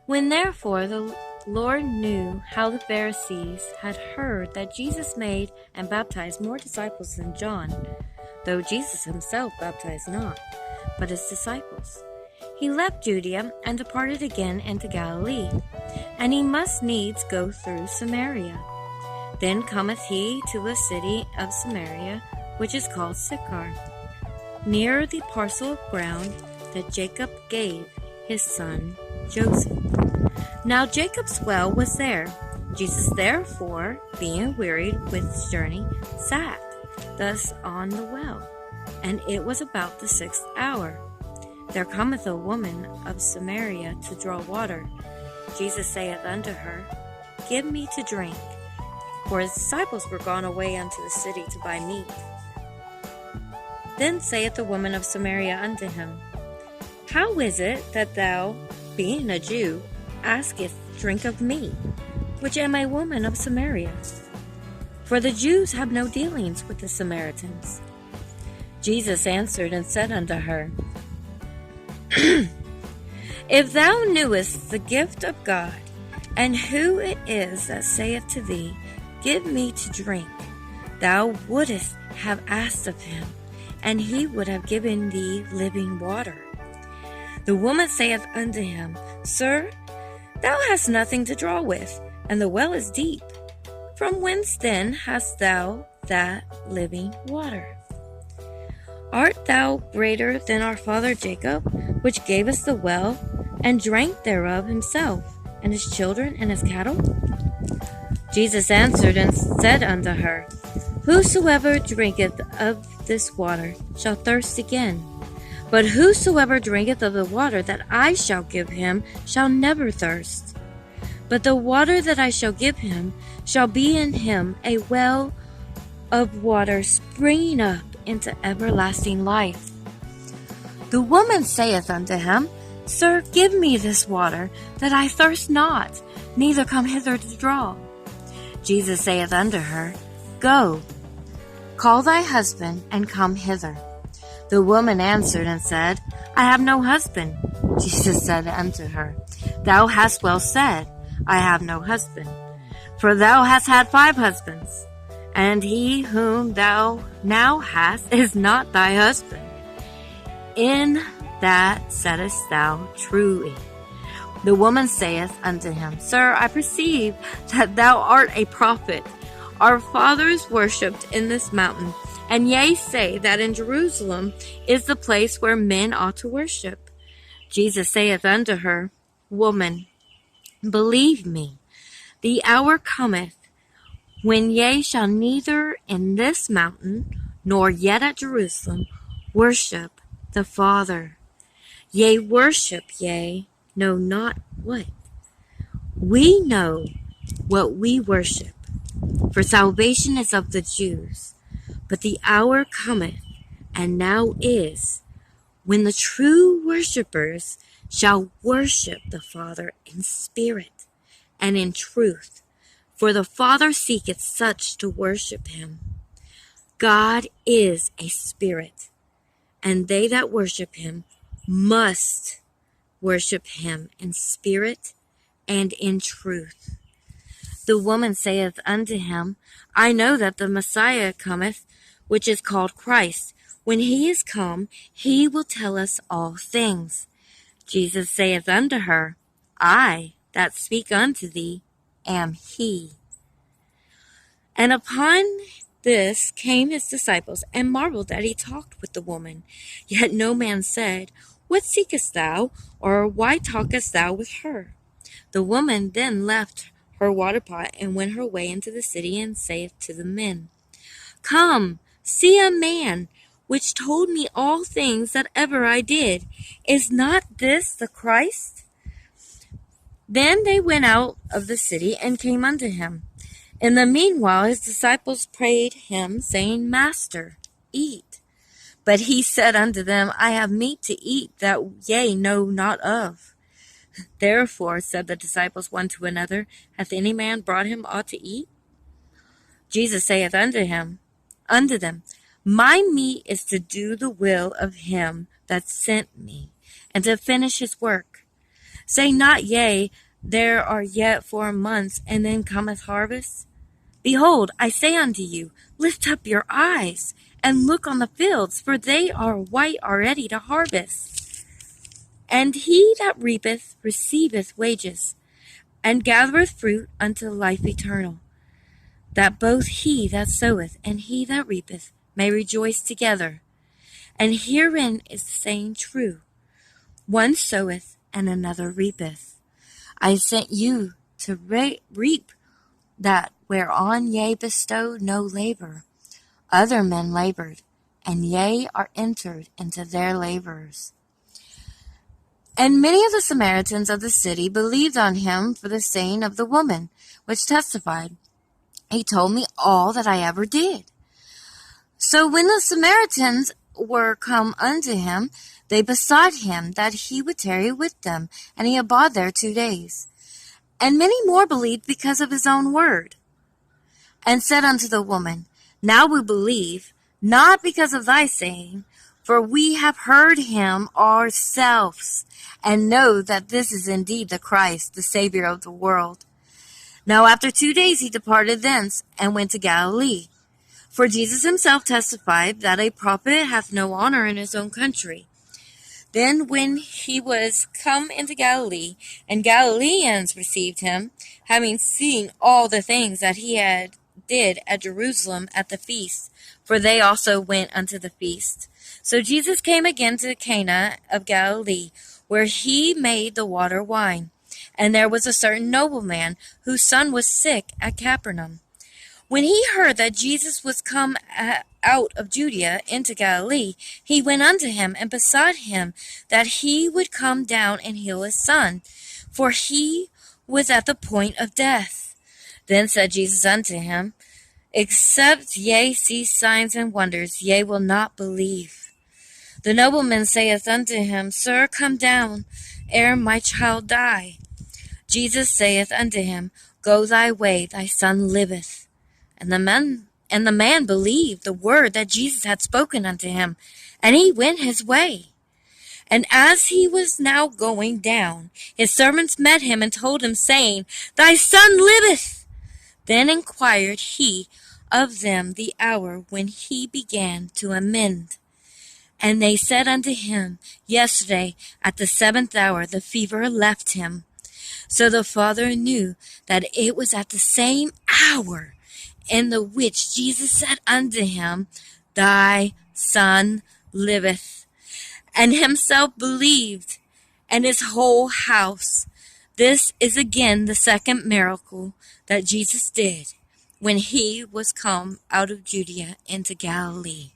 When therefore the Lord knew how the Pharisees had heard that Jesus made and baptized more disciples than John, though Jesus himself baptized not, but his disciples, he left Judea and departed again into Galilee, and he must needs go through Samaria. Then cometh he to a city of Samaria, which is called Sychar, near the parcel of ground that Jacob gave his son Joseph. Now Jacob's well was there. Jesus therefore, being wearied with his journey, sat thus on the well. And it was about the 6th hour. There cometh a woman of Samaria to draw water. Jesus saith unto her, Give me to drink. For his disciples were gone away unto the city to buy meat. Then saith the woman of Samaria unto him, How is it that thou, being a Jew, askest drink of me, which am a woman of Samaria? For the Jews have no dealings with the Samaritans. Jesus answered and said unto her, If thou knewest the gift of God, and who it is that saith to thee, Give me to drink, thou wouldest have asked of him, and he would have given thee living water. The woman saith unto him, Sir, thou hast nothing to draw with, and the well is deep. From whence then hast thou that living water? Art thou greater than our father Jacob, which gave us the well, and drank thereof himself, and his children, and his cattle? Jesus answered and said unto her, Whosoever drinketh of this water shall thirst again. But whosoever drinketh of the water that I shall give him shall never thirst. But the water that I shall give him shall be in him a well of water springing up into everlasting life. The woman saith unto him, Sir, give me this water, that I thirst not, neither come hither to draw. Jesus saith unto her, Go, call thy husband, and come hither. The woman answered and said, I have no husband. Jesus said unto her, Thou hast well said, I have no husband. For thou hast had 5 husbands, and he whom thou now hast is not thy husband. In that saidst thou truly. The woman saith unto him, Sir, I perceive that thou art a prophet. Our fathers worshipped in this mountain, and ye say that in Jerusalem is the place where men ought to worship. Jesus saith unto her, Woman, believe me, the hour cometh, when ye shall neither in this mountain, nor yet at Jerusalem, worship the Father. Ye worship, ye know not what. We know what we worship, for salvation is of the Jews. But the hour cometh, and now is, when the true worshippers shall worship the Father in spirit and in truth, for the Father seeketh such to worship him. God is a spirit, and they that worship him must worship him in spirit and in truth. The woman saith unto him, I know that the Messiah cometh, which is called Christ. When he is come, he will tell us all things. Jesus saith unto her, I that speak unto thee am he. And upon this came his disciples, and marveled that he talked with the woman. Yet no man said, What seekest thou? Or why talkest thou with her? The woman then left her water pot, and went her way into the city, and saith to the men, Come, see a man, which told me all things that ever I did. Is not this the Christ? Then they went out of the city, and came unto him. In the meanwhile his disciples prayed him, saying, Master, eat. But he said unto them, I have meat to eat that ye know not of. Therefore said the disciples one to another, Hath any man brought him aught to eat? Jesus saith unto them, My meat is to do the will of him that sent me, and to finish his work. Say not, yea, there are yet 4 months, and then cometh harvest? Behold, I say unto you, lift up your eyes, and look on the fields, for they are white already to harvest. And he that reapeth receiveth wages, and gathereth fruit unto life eternal, that both he that soweth and he that reapeth may rejoice together. And herein is the saying true, one soweth and another reapeth. I sent you to reap that whereon ye bestowed no labor. Other men labored, and ye are entered into their labors. And many of the Samaritans of the city believed on him for the saying of the woman, which testified, He told me all that I ever did. So when the Samaritans were come unto him, they besought him that he would tarry with them, and he abode there 2 days. And many more believed because of his own word, and said unto the woman, Now we believe, not because of thy saying, for we have heard him ourselves, and know that this is indeed the Christ, the Savior of the world. Now after 2 days he departed thence, and went to Galilee. For Jesus himself testified that a prophet hath no honor in his own country. Then when he was come into Galilee, and Galileans received him, having seen all the things that he had did at Jerusalem at the feast, for they also went unto the feast. So Jesus came again to Cana of Galilee, where he made the water wine. And there was a certain nobleman, whose son was sick at Capernaum. When he heard that Jesus was come out of Judea into Galilee, he went unto him, and besought him that he would come down and heal his son, for he was at the point of death. Then said Jesus unto him, Except ye see signs and wonders, ye will not believe. The nobleman saith unto him, Sir, come down, ere my child die. Jesus saith unto him, Go thy way, thy son liveth. And the man believed the word that Jesus had spoken unto him, and he went his way. And as he was now going down, his servants met him and told him, saying, Thy son liveth. Then inquired he of them the hour when he began to amend. And they said unto him, Yesterday at the 7th hour the fever left him. So the father knew that it was at the same hour in the which Jesus said unto him, Thy son liveth. And himself believed, and his whole house. This is again the second miracle that Jesus did when he was come out of Judea into Galilee.